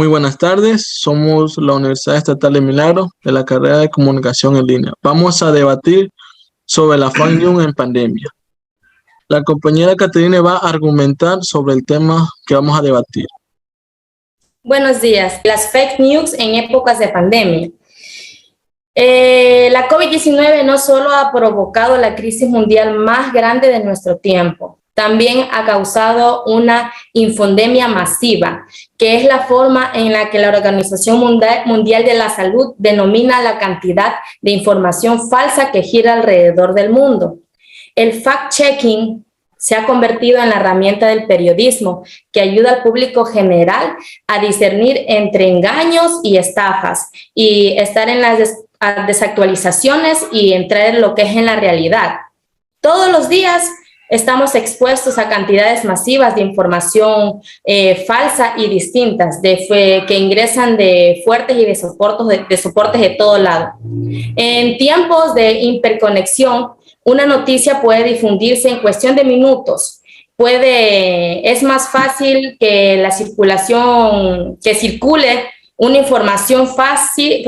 Muy buenas tardes, somos la Universidad Estatal de Milagro de la carrera de Comunicación en Línea. Vamos a debatir sobre la fake news en pandemia. La compañera Caterine va a argumentar sobre el tema que vamos a debatir. Buenos días. Las fake news en épocas de pandemia. La COVID-19 no solo ha provocado la crisis mundial más grande de nuestro tiempo, también ha causado una infodemia masiva, que es la forma en la que la Organización Mundial de la Salud denomina la cantidad de información falsa que gira alrededor del mundo. El fact-checking se ha convertido en la herramienta del periodismo que ayuda al público general a discernir entre engaños y estafas y estar en las desactualizaciones y entrar en lo que es en la realidad. Todos los días estamos expuestos a cantidades masivas de información falsa y distintas que ingresan de fuertes y de soportes de todo lado. En tiempos de hiperconexión, una noticia puede difundirse en cuestión de minutos. Es más fácil que circule una información fácil,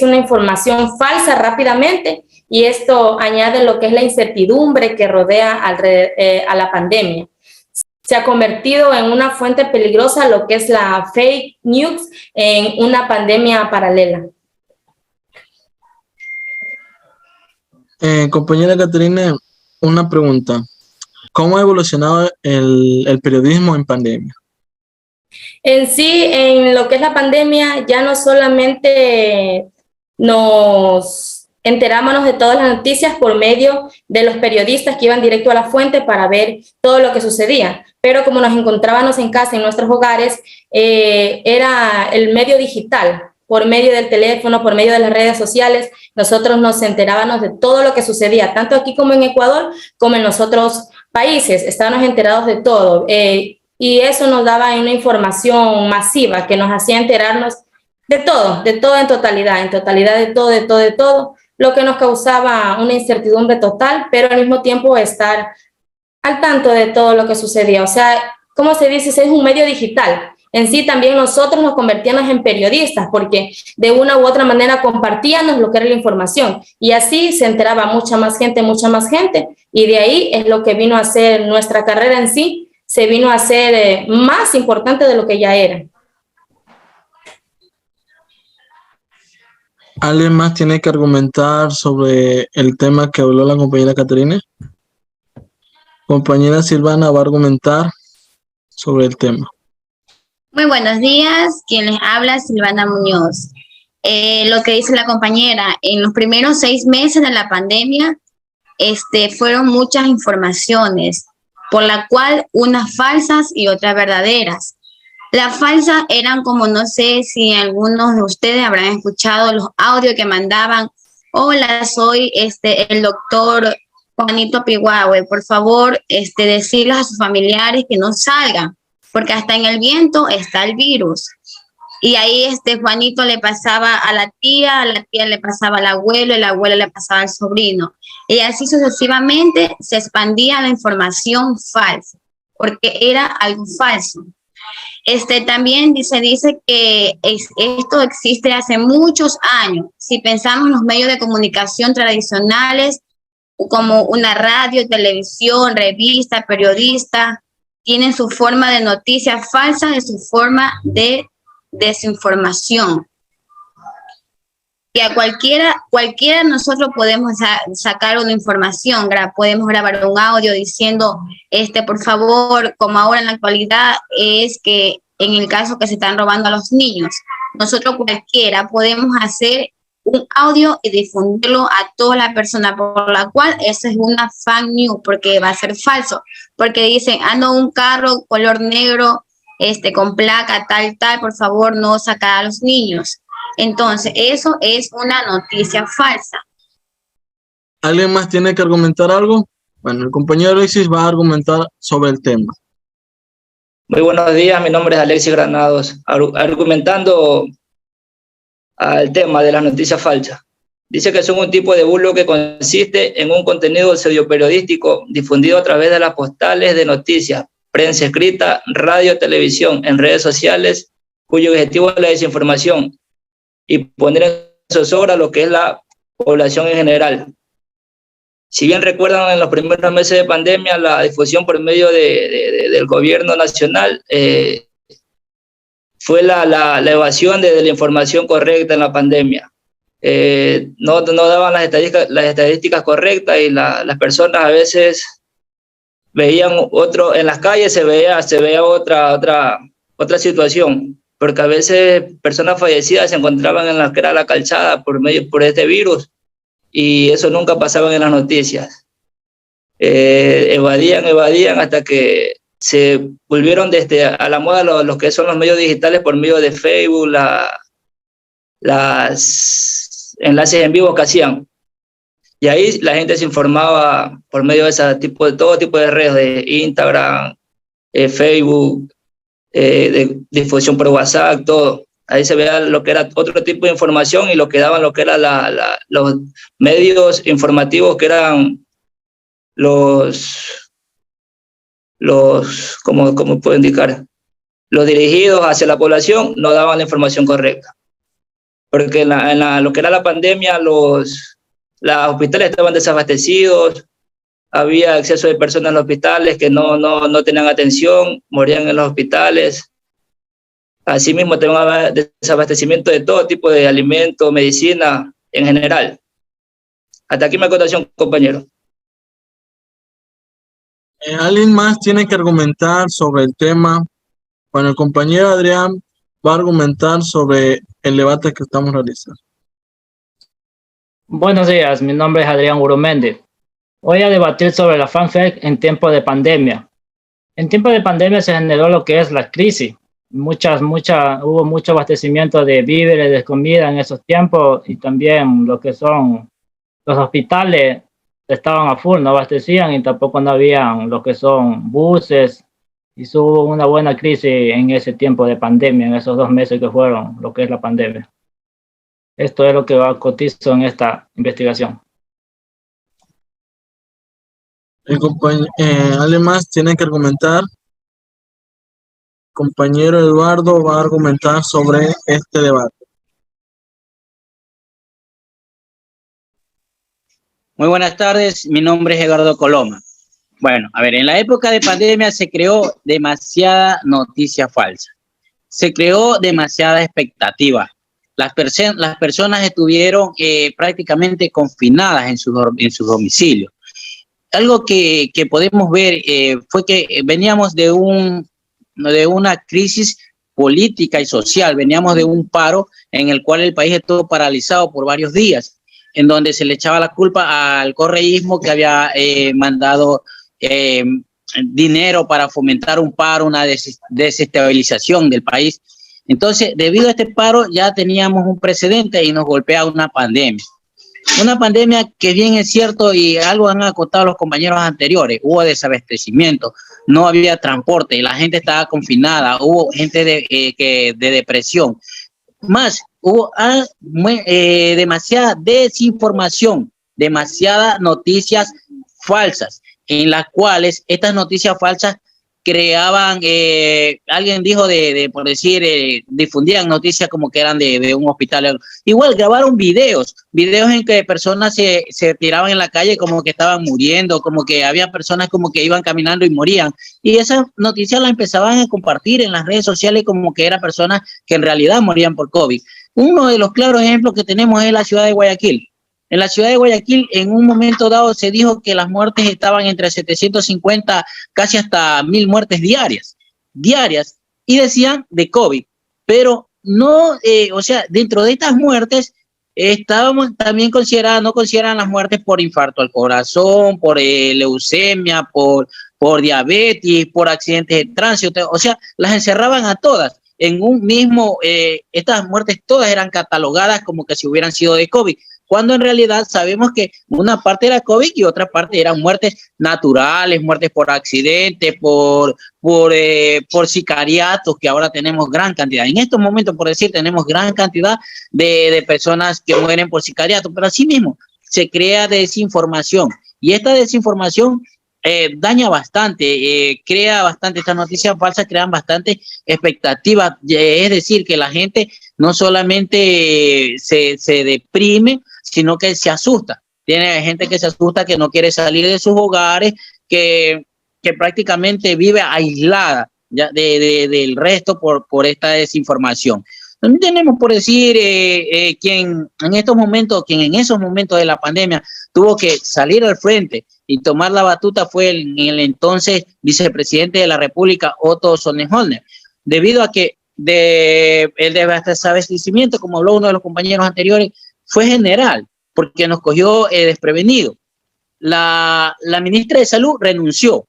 una información falsa rápidamente, y esto añade lo que es la incertidumbre que rodea a la pandemia. Se ha convertido en una fuente peligrosa lo que es la fake news en una pandemia paralela. Compañera Caterine, una pregunta. ¿Cómo ha evolucionado el periodismo en pandemia? En sí, en lo que es la pandemia, ya no solamente nos enterábamos de todas las noticias por medio de los periodistas que iban directo a la fuente para ver todo lo que sucedía, pero como nos encontrábamos en casa, en nuestros hogares, era el medio digital. Por medio del teléfono, por medio de las redes sociales, nosotros nos enterábamos de todo lo que sucedía, tanto aquí como en Ecuador, como en los otros países. Estábamos enterados de todo. Y eso nos daba una información masiva que nos hacía enterarnos de todo en totalidad de todo, lo que nos causaba una incertidumbre total, pero al mismo tiempo estar al tanto de todo lo que sucedía. O sea, ¿cómo se dice? Es un medio digital. En sí también nosotros nos convertíamos en periodistas porque de una u otra manera compartíamos lo que era la información y así se enteraba mucha más gente y de ahí es lo que vino a ser nuestra carrera en sí, se vino a ser más importante de lo que ya era. ¿Alguien más tiene que argumentar sobre el tema que habló la compañera Caterine? Compañera Silvana va a argumentar sobre el tema. Muy buenos días, quien les habla Silvana Muñoz. Lo que dice la compañera, en los primeros 6 meses de la pandemia fueron muchas informaciones, por la cual unas falsas y otras verdaderas. Las falsas eran como, no sé si algunos de ustedes habrán escuchado los audios que mandaban. Hola, soy el doctor Juanito Piguahue, por favor, decirles a sus familiares que no salgan, porque hasta en el viento está el virus. Y ahí Juanito le pasaba a la tía le pasaba al abuelo, el abuelo le pasaba al sobrino. Y así sucesivamente se expandía la información falsa, porque era algo falso. También se dice que esto existe hace muchos años. Si pensamos en los medios de comunicación tradicionales, como una radio, televisión, revista, periodista, tienen su forma de noticias falsas, de su forma de desinformación. Y a cualquiera nosotros podemos sacar una información, podemos grabar un audio diciendo, por favor, como ahora en la actualidad es que en el caso que se están robando a los niños, nosotros cualquiera podemos hacer un audio y difundirlo a toda la persona, por la cual eso es una fake news, porque va a ser falso, porque dicen, ando un carro color negro, con placa tal, por favor no sacar a los niños. Entonces, eso es una noticia falsa. ¿Alguien más tiene que argumentar algo? Bueno, el compañero Alexis va a argumentar sobre el tema. Muy buenos días, mi nombre es Alexis Granados, argumentando al tema de las noticias falsas. Dice que son un tipo de bulo que consiste en un contenido pseudo-periodístico difundido a través de las postales de noticias, prensa escrita, radio, televisión, en redes sociales cuyo objetivo es la desinformación y poner en zozobra lo que es la población en general. Si bien recuerdan, en los primeros meses de pandemia, la difusión por medio del gobierno nacional fue la evasión de la información correcta en la pandemia. No daban las estadísticas correctas y las personas a veces veían en las calles se veía otra situación, porque a veces personas fallecidas se encontraban en la que era la calzada por este virus, y eso nunca pasaba en las noticias. Evadían hasta que se volvieron a la moda los que son los medios digitales por medio de Facebook, las enlaces en vivo que hacían. Y ahí la gente se informaba por medio de todo tipo de redes, de Instagram, Facebook, de difusión por WhatsApp, todo. Ahí se veía lo que era otro tipo de información y lo que daban lo que eran los medios informativos, que eran ¿cómo puedo indicar? Los dirigidos hacia la población no daban la información correcta. Porque en lo que era la pandemia, los hospitales estaban desabastecidos, había exceso de personas en los hospitales que no tenían atención, morían en los hospitales. Asimismo, tenía desabastecimiento de todo tipo de alimentos, medicina en general. Hasta aquí mi acotación, compañero. ¿Alguien más tiene que argumentar sobre el tema? Bueno, el compañero Adrián va a argumentar sobre el debate que estamos realizando. Buenos días, mi nombre es Adrián Urumendi. Voy a debatir sobre la fanfare en tiempo de pandemia. En tiempo de pandemia se generó lo que es la crisis. Hubo mucho abastecimiento de víveres, de comida en esos tiempos, y también lo que son los hospitales estaban a full, no abastecían, y tampoco no habían lo que son buses, y hubo una buena crisis en ese tiempo de pandemia, en esos 2 meses que fueron lo que es la pandemia. Esto es lo que cotizo en esta investigación. ¿Alguien más tiene que argumentar? Compañero Eduardo va a argumentar sobre este debate. Muy buenas tardes, mi nombre es Eduardo Coloma. Bueno, a ver, en la época de pandemia se creó demasiada noticia falsa, se creó demasiada expectativa. Las personas estuvieron prácticamente confinadas en sus domicilios. Algo que podemos ver fue que veníamos de una crisis política y social, veníamos de un paro en el cual el país estuvo paralizado por varios días, en donde se le echaba la culpa al correísmo que había mandado dinero para fomentar un paro, una desestabilización del país. Entonces, debido a este paro ya teníamos un precedente y nos golpea una pandemia. Una pandemia que bien es cierto, y algo han acotado los compañeros anteriores, hubo desabastecimiento, no había transporte, la gente estaba confinada, hubo gente de depresión. Más, hubo demasiada desinformación, demasiadas noticias falsas, en las cuales estas noticias falsas creaban, alguien dijo por decir, difundían noticias como que eran de un hospital. Igual grabaron videos en que personas se tiraban en la calle como que estaban muriendo, como que había personas como que iban caminando y morían. Y esas noticias las empezaban a compartir en las redes sociales como que eran personas que en realidad morían por COVID. Uno de los claros ejemplos que tenemos es la ciudad de Guayaquil. En la ciudad de Guayaquil, en un momento dado, se dijo que las muertes estaban entre 750, casi hasta 1000 muertes diarias, y decían de COVID. Pero no, o sea, dentro de estas muertes, estábamos también no consideran las muertes por infarto al corazón, por leucemia, por diabetes, por accidentes de tránsito, o sea, las encerraban a todas en un mismo, estas muertes todas eran catalogadas como que si hubieran sido de COVID, cuando en realidad sabemos que una parte era COVID y otra parte eran muertes naturales, muertes por accidentes, por sicariatos, que ahora tenemos gran cantidad. En estos momentos, por decir, tenemos gran cantidad de personas que mueren por sicariatos, pero así mismo se crea desinformación. Y esta desinformación daña bastante, crea bastante, estas noticias falsas crean bastante expectativas, es decir, que la gente no solamente se deprime, sino que se asusta. Tiene gente que se asusta, que no quiere salir de sus hogares, que prácticamente vive aislada ya del resto por esta desinformación. También tenemos por decir quien en esos momentos de la pandemia tuvo que salir al frente y tomar la batuta fue el entonces vicepresidente de la República, Otto Sonnenholner, debido a que el desabastecimiento, como habló uno de los compañeros anteriores, fue general, porque nos cogió desprevenido. La ministra de Salud renunció.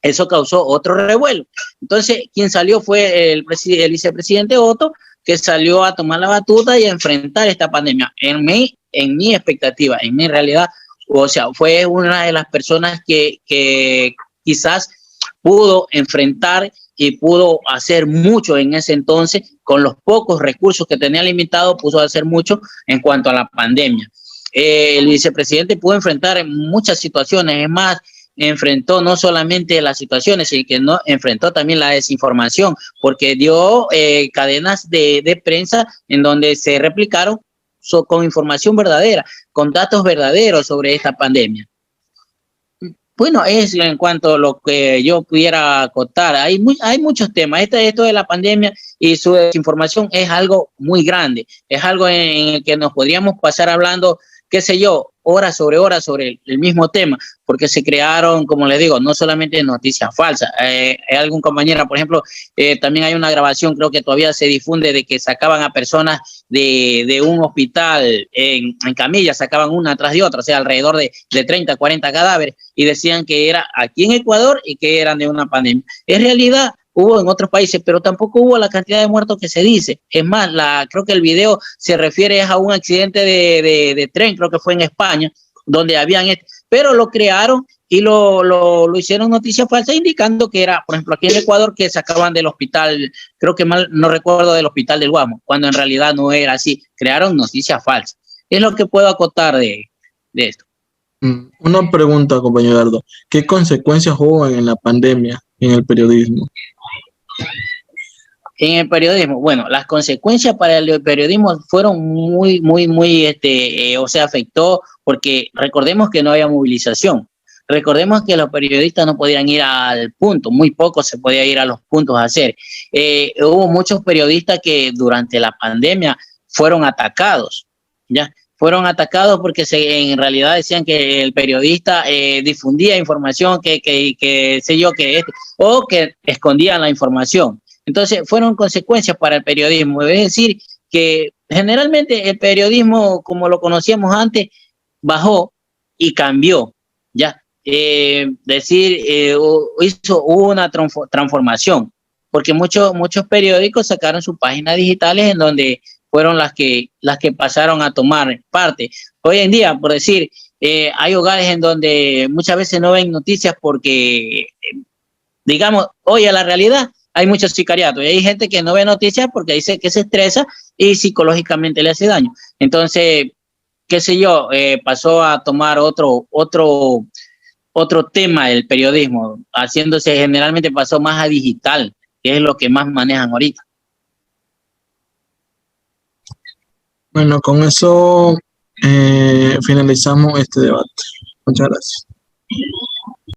Eso causó otro revuelo. Entonces, quien salió fue el vicepresidente Otto, que salió a tomar la batuta y a enfrentar esta pandemia. En mi expectativa, en mi realidad, o sea, fue una de las personas que quizás pudo enfrentar y pudo hacer mucho en ese entonces, con los pocos recursos que tenía limitado, pudo hacer mucho en cuanto a la pandemia. El vicepresidente pudo enfrentar muchas situaciones, es más, enfrentó no solamente las situaciones, sino que enfrentó también la desinformación, porque dio cadenas de prensa en donde se replicaron con información verdadera, con datos verdaderos sobre esta pandemia. Bueno, es en cuanto a lo que yo pudiera acotar. Hay muchos temas. Esto de la pandemia y su desinformación es algo muy grande. Es algo en el que nos podríamos pasar hablando, qué sé yo, horas sobre el mismo tema, porque se crearon, como les digo, no solamente noticias falsas. Hay algún compañero, por ejemplo, también hay una grabación, creo que todavía se difunde, de que sacaban a personas de un hospital en camilla, sacaban una tras de otra, o sea, alrededor de 30, 40 cadáveres, y decían que era aquí en Ecuador y que eran de una pandemia. En realidad, hubo en otros países, pero tampoco hubo la cantidad de muertos que se dice. Es más, creo que el video se refiere a un accidente de tren, creo que fue en España, donde habían, pero lo crearon y lo hicieron noticia falsa, indicando que era, por ejemplo, aquí en Ecuador, que sacaban del hospital, creo que mal no recuerdo, del hospital del Guamo, cuando en realidad no era así. Crearon noticias falsas. Es lo que puedo acotar de esto. Una pregunta, compañero Eduardo. ¿Qué consecuencias hubo en la pandemia en el periodismo? En el periodismo, bueno, las consecuencias para el periodismo fueron muy, o sea, afectó, porque recordemos que no había movilización. Recordemos que los periodistas no podían ir al punto, muy poco se podía ir a los puntos a hacer. Hubo muchos periodistas que durante la pandemia fueron atacados, ¿ya? Fueron atacados porque en realidad decían que el periodista difundía información o que escondían la información. Entonces, fueron consecuencias para el periodismo. Es decir, que generalmente el periodismo, como lo conocíamos antes, bajó y cambió, ¿ya? Hubo una transformación, porque muchos periódicos sacaron sus páginas digitales en donde fueron las que pasaron a tomar parte. Hoy en día, por decir, hay hogares en donde muchas veces no ven noticias porque, digamos, hoy a la realidad hay muchos sicariatos y hay gente que no ve noticias porque dice que se estresa y psicológicamente le hace daño. Entonces, qué sé yo, pasó a tomar otro tema del periodismo, generalmente pasó más a digital, que es lo que más manejan ahorita. Bueno, con eso finalizamos este debate. Muchas gracias.